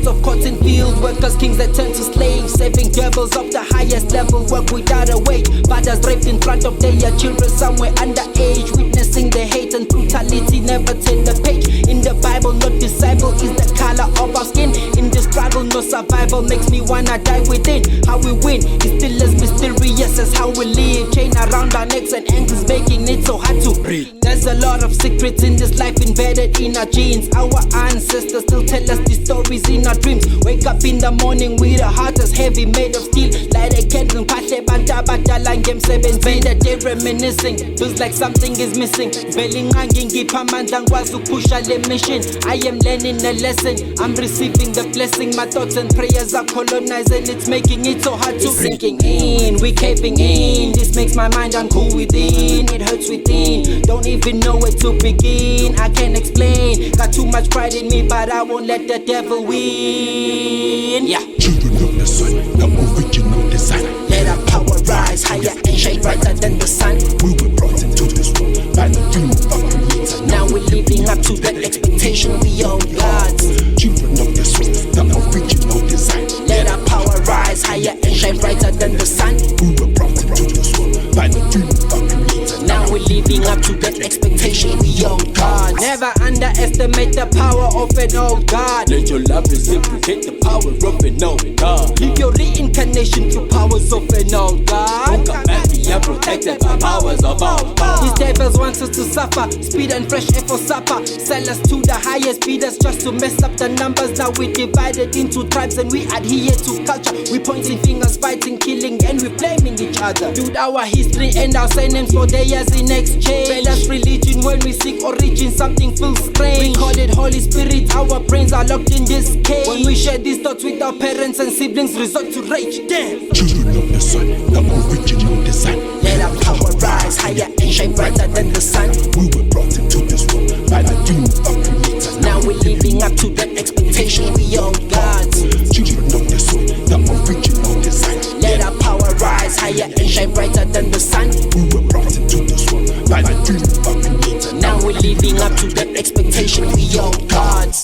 descendants of cotton field workers, kings that turned to slaves, saving devils of the highest level, work without a wage. Fathers raped in front of their children somewhere underage, witnessing the hate and brutality, never turn the page. In the Bible, no disciple is the color of our skin. In the struggle, no survival makes me wanna die within. How we win is still as mysterious as how we live. Chain around our necks and ankles, making it so hard to breathe. There's a lot of secrets in this life embedded in our genes. Our ancestors still tell us these stories in our dreams. Wake up in the morning with a heart as heavy, made of steel. Light a candle, pahle banta badala ngemsebenzi. The day reminiscing, feels like something is missing. Velingangi ngipha amandla ngikwazi ukusha le mission. I am learning a lesson, I'm receiving the blessing. My thoughts and prayers are colonizing, it's making it so hard to sinking in. We caving in, this makes my mind uncool within. It hurts within, don't even know where to begin. I can't explain, got too much pride in me, but I won't let the devil win. Yeah. Children of the sun, the original design. Let our power rise higher and shine brighter than the sun. We were brought into this world by the dream of our creator. Now we're living up to that expectation, we all gods. Children of the sun, the original design. Let our power rise higher and shine brighter than the sun. We were brought into this world by the dream of our creator. Now we're living up to that expectation, we all gods. Never underestimate the power of an old God. Let your love reciprocate the power of an old God. Live your reincarnation through powers of an old God. Come back, we are protected by powers of old God. These devils want us to suffer, speed and fresh air for supper. Sell us to the highest bidders just to mess up the numbers. Now we divided into tribes and we adhere to culture. We pointing fingers, fighting, killing, and we blaming each other. Build our history and our surnames for theirs in exchange. Fed us religion when we seek origin, something feels strange. We call it Holy Spirit, our brains are locked in this cage. When we share these thoughts with our parents and siblings, resort to rage. Damn. Children of the sun, the original design. Let our power rise higher and shine brighter than the sun. We were brought into this world by the dream of our creator. Now we're living up to that expectation, we all gods. Children of the sun, the original design. Let our power rise higher and shine brighter than the sun. We were brought into this world by the dream of our creator. Now we're living up to that expectation, we all gods.